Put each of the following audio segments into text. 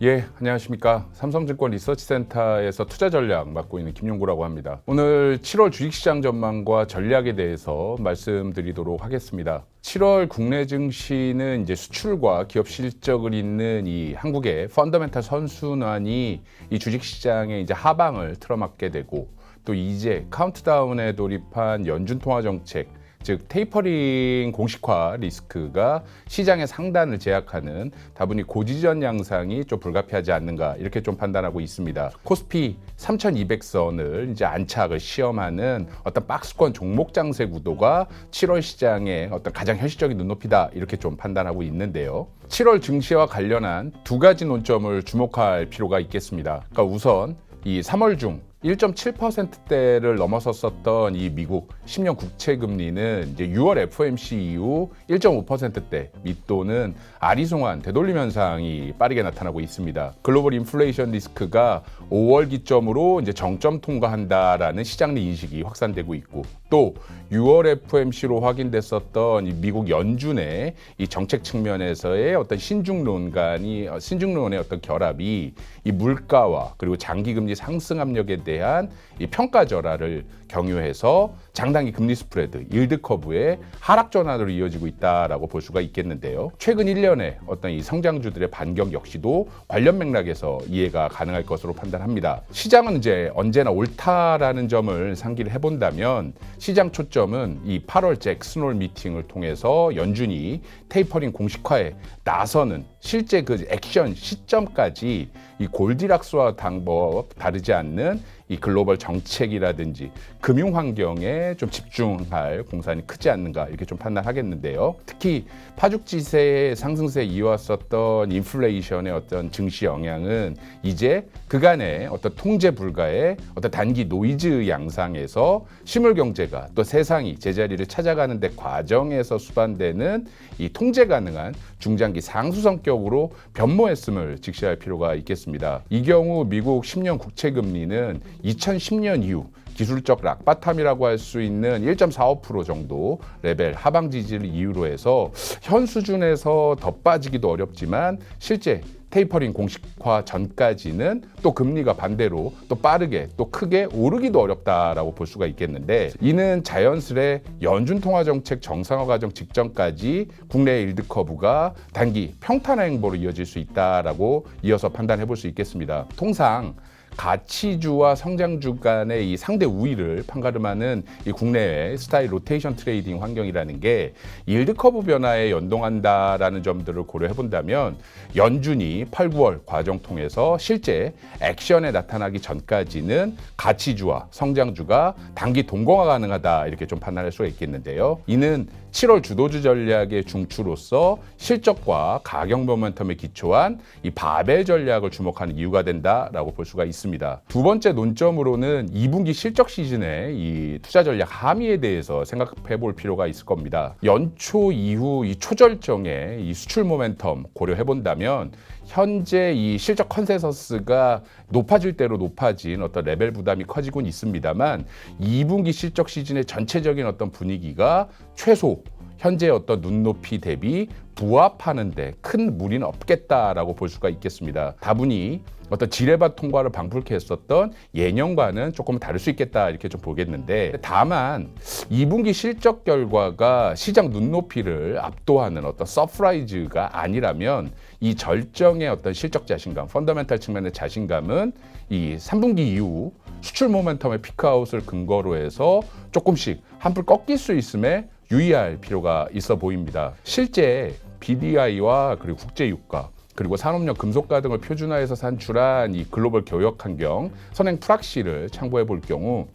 예, 안녕하십니까. 삼성증권 리서치센터에서 투자 전략 맡고 있는 김용구라고 합니다. 오늘 7월 주식시장 전망과 전략에 대해서 말씀드리도록 하겠습니다. 7월 국내 증시는 이제 수출과 기업 실적을 잇는 이 한국의 펀더멘탈 선순환이 이 주식시장의 이제 하방을 틀어막게 되고, 또 이제 카운트다운에 돌입한 연준 통화 정책, 즉 테이퍼링 공식화 리스크가 시장의 상단을 제약하는 다분히 고지전 양상이 좀 불가피하지 않는가, 이렇게 좀 판단하고 있습니다. 코스피 3,200선을 이제 안착을 시험하는 어떤 박스권 종목 장세 구도가 7월 시장의 어떤 가장 현실적인 눈높이다, 이렇게 좀 판단하고 있는데요. 7월 증시와 관련한 두 가지 논점을 주목할 필요가 있겠습니다. 그러니까 우선 이 3월 중 1.7%대를 넘어섰었던 이 미국 10년 국채 금리는 이제 6월 FOMC 이후 1.5%대 밑도는 아리송한 되돌림 현상이 빠르게 나타나고 있습니다. 글로벌 인플레이션 리스크가 5월 기점으로 이제 정점 통과한다라는 시장 내 인식이 확산되고 있고, 또 6월 FOMC로 확인됐었던 이 미국 연준의 이 정책 측면에서의 어떤 신중론의 어떤 결합이 이 물가와 그리고 장기 금리 상승 압력에 대한 이 평가 절하를 경유해서 장단기 금리 스프레드, 일드 커브의 하락 전환으로 이어지고 있다라고 볼 수가 있겠는데요. 최근 1년의 어떤 이 성장주들의 반격 역시도 관련 맥락에서 이해가 가능할 것으로 판단합니다. 시장은 이제 언제나 옳다라는 점을 상기를 해본다면, 시장 초점은 이 8월 잭슨홀 미팅을 통해서 연준이 테이퍼링 공식화에 나서는 실제 그 액션 시점까지 이 골디락스와 방법 다르지 않는 이 글로벌 정책이라든지 금융 환경에 좀 집중할 공산이 크지 않는가, 이렇게 좀 판단하겠는데요. 특히 파죽지세의 상승세에 이어왔었던 인플레이션의 어떤 증시 영향은 이제 그간의 어떤 통제 불가의 어떤 단기 노이즈 양상에서 실물 경제가 또 세상이 제자리를 찾아가는 데 과정에서 수반되는 이 통제 가능한 중장기 상수 성격으로 변모했음을 직시할 필요가 있겠습니다. 이 경우 미국 10년 국채 금리는 2010년 이후 기술적 락바텀이라고 할 수 있는 1.45% 정도 레벨 하방 지지를 이유로 해서 현 수준에서 더 빠지기도 어렵지만, 실제 테이퍼링 공식화 전까지는 또 금리가 반대로 또 빠르게 또 크게 오르기도 어렵다라고 볼 수가 있겠는데, 이는 자연스레 연준 통화 정책 정상화 과정 직전까지 국내 일드 커브가 단기 평탄화 행보로 이어질 수 있다라고 이어서 판단해 볼 수 있겠습니다. 통상 가치주와 성장주 간의 이 상대 우위를 판가름하는 이 국내의 스타일 로테이션 트레이딩 환경이라는 게 일드 커브 변화에 연동한다라는 점들을 고려해 본다면, 연준이 8, 9월 과정 통해서 실제 액션에 나타나기 전까지는 가치주와 성장주가 단기 동공화 가능하다, 이렇게 좀 판단할 수가 있겠는데요. 이는 7월 주도주 전략의 중추로서 실적과 가격 모멘텀에 기초한 이 바벨 전략을 주목하는 이유가 된다라고 볼 수가 있습니다. 두 번째 논점으로는 2분기 실적 시즌의 이 투자 전략 함의에 대해서 생각해 볼 필요가 있을 겁니다. 연초 이후 이 초절정의 이 수출 모멘텀 고려해 본다면, 현재 이 실적 컨센서스가 높아질 대로 높아진 어떤 레벨 부담이 커지곤 있습니다만, 2분기 실적 시즌의 전체적인 어떤 분위기가 최소 현재 어떤 눈높이 대비 부합하는데 큰 무리는 없겠다라고 볼 수가 있겠습니다. 다분히 어떤 지뢰밭 통과를 방불케 했었던 예년과는 조금 다를 수 있겠다, 이렇게 좀 보겠는데, 다만 2분기 실적 결과가 시장 눈높이를 압도하는 어떤 서프라이즈가 아니라면, 이 절정의 어떤 실적 자신감, 펀더멘탈 측면의 자신감은 이 3분기 이후 수출 모멘텀의 피크아웃을 근거로 해서 조금씩 한풀 꺾일 수 있음에 유의할 필요가 있어 보입니다. 실제 BDI와 그리고 국제유가, 그리고 산업용 금속가 등을 표준화해서 산출한 이 글로벌 교역 환경 선행 프락시를 참고해 볼 경우,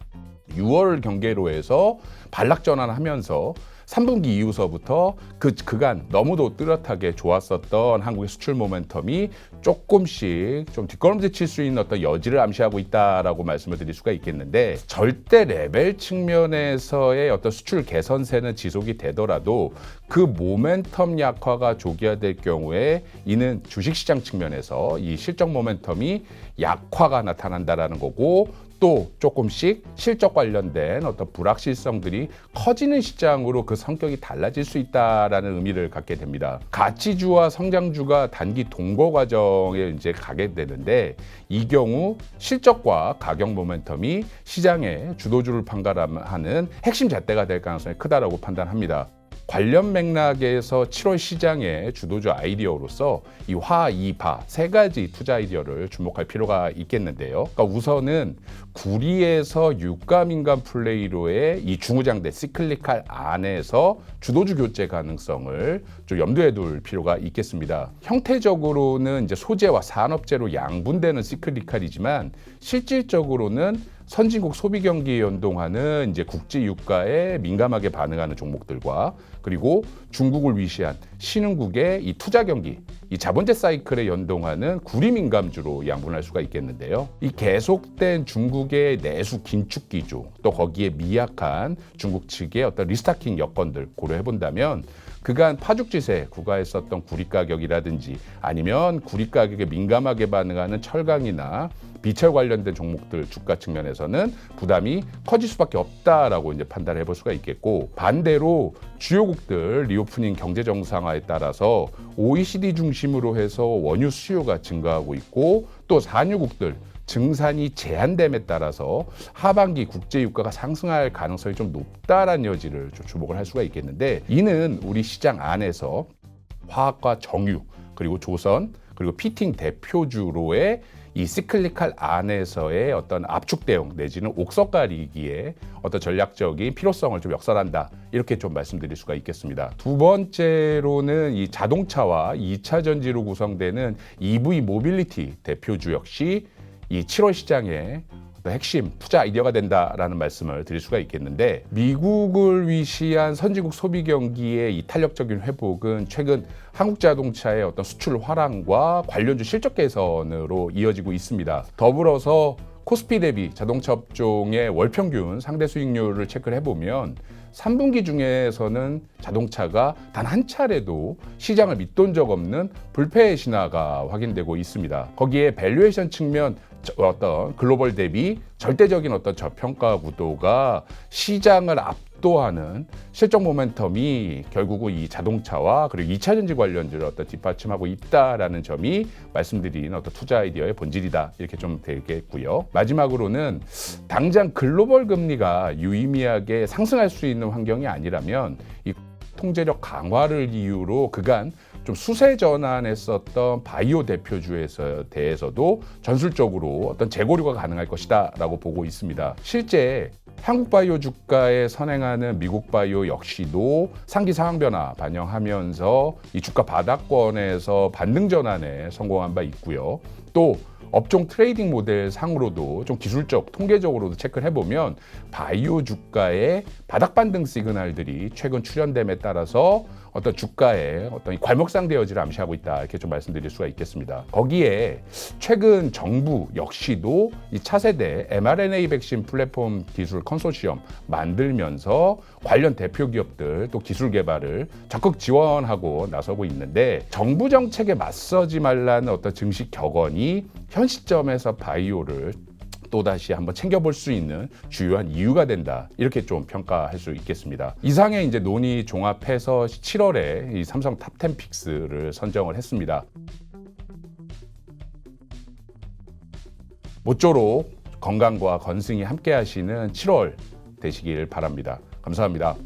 6월 경계로 해서 반락 전환하면서 3분기 이후서부터 그간 너무도 뚜렷하게 좋았었던 한국의 수출 모멘텀이 조금씩 좀 뒷걸음질 칠 수 있는 어떤 여지를 암시하고 있다라고 말씀을 드릴 수가 있겠는데, 절대 레벨 측면에서의 어떤 수출 개선세는 지속이 되더라도 그 모멘텀 약화가 조기화될 경우에 이는 주식시장 측면에서 이 실적 모멘텀이 약화가 나타난다라는 거고, 또 조금씩 실적 관련된 어떤 불확실성들이 커지는 시장으로 그 성격이 달라질 수 있다라는 의미를 갖게 됩니다. 가치주와 성장주가 단기 동거 과정에 이제 가게 되는데, 이 경우 실적과 가격 모멘텀이 시장의 주도주를 판가름하는 핵심 잣대가 될 가능성이 크다라고 판단합니다. 관련 맥락에서 7월 시장의 주도주 아이디어로서 이 화, 이, 바 세 가지 투자 아이디어를 주목할 필요가 있겠는데요. 그러니까 우선은 구리에서 유가 민감 플레이로의 이 중후장대 시클리칼 안에서 주도주 교체 가능성을 좀 염두에 둘 필요가 있겠습니다. 형태적으로는 이제 소재와 산업재로 양분되는 시클리칼이지만 실질적으로는 선진국 소비 경기에 연동하는 이제 국제 유가에 민감하게 반응하는 종목들과, 그리고 중국을 위시한 신흥국의 이 투자 경기, 이 자본재 사이클에 연동하는 구리 민감주로 양분할 수가 있겠는데요. 이 계속된 중국의 내수 긴축 기조, 또 거기에 미약한 중국 측의 어떤 리스타킹 여건들 고려해 본다면, 그간 파죽지세 구가했었던 구리 가격이라든지 아니면 구리 가격에 민감하게 반응하는 철강이나 비철 관련된 종목들 주가 측면에서는 부담이 커질 수밖에 없다라고 이제 판단해 볼 수가 있겠고, 반대로 주요국들 리오프닝 경제 정상화에 따라서 OECD 중심으로 해서 원유 수요가 증가하고 있고, 또 산유국들 증산이 제한됨에 따라서 하반기 국제 유가가 상승할 가능성이 좀 높다라는 여지를 좀 주목을 할 수가 있겠는데, 이는 우리 시장 안에서 화학과 정유, 그리고 조선, 그리고 피팅 대표주로의 이 시클리칼 안에서의 어떤 압축 대응 내지는 옥석 가리기에 어떤 전략적인 필요성을 좀 역설한다, 이렇게 좀 말씀드릴 수가 있겠습니다. 두 번째로는 이 자동차와 2차 전지로 구성되는 EV 모빌리티 대표주 역시 이 7월 시장에 핵심 투자 아이디어가 된다라는 말씀을 드릴 수가 있겠는데, 미국을 위시한 선진국 소비 경기의 이 탄력적인 회복은 최근 한국 자동차의 어떤 수출 활황과 관련주 실적 개선으로 이어지고 있습니다. 더불어서 코스피 대비 자동차 업종의 월평균 상대 수익률을 체크를 해보면 3분기 중에서는 자동차가 단 한 차례도 시장을 밑돈 적 없는 불패 신화가 확인되고 있습니다. 거기에 밸류에이션 측면 어떤 글로벌 대비 절대적인 어떤 저평가 구도가 시장을 압도하는 실적 모멘텀이 결국은 이 자동차와 그리고 2차 전지 관련주를 어떤 뒷받침하고 있다라는 점이 말씀드린 어떤 투자 아이디어의 본질이다, 이렇게 좀 되겠고요. 마지막으로는 당장 글로벌 금리가 유의미하게 상승할 수 있는 환경이 아니라면 이 통제력 강화를 이유로 그간 좀 수세 전환했었던 바이오 대표주에서 대해서도 전술적으로 어떤 재고료가 가능할 것이다라고 보고 있습니다. 실제 한국 바이오 주가에 선행하는 미국 바이오 역시도 상기 상황 변화 반영하면서 이 주가 바닥권에서 반등 전환에 성공한 바 있고요. 또 업종 트레이딩 모델 상으로도 좀 기술적, 통계적으로도 체크를 해보면 바이오 주가의 바닥 반등 시그널들이 최근 출현됨에 따라서 어떤 주가의 어떤 괄목상대 여지를 암시하고 있다, 이렇게 좀 말씀드릴 수가 있겠습니다. 거기에 최근 정부 역시도 이 차세대 mRNA 백신 플랫폼 기술 컨소시엄 만들면서 관련 대표 기업들 또 기술 개발을 적극 지원하고 나서고 있는데, 정부 정책에 맞서지 말라는 어떤 증시 격언이 현 시점에서 바이오를 또다시 한번 챙겨볼 수 있는 주요한 이유가 된다, 이렇게 좀 평가할 수 있겠습니다. 이상의 이제 논의 종합해서 7월에 이 삼성 탑10 픽스를 선정을 했습니다. 모쪼록 건강과 건승이 함께 하시는 7월 되시길 바랍니다. 감사합니다.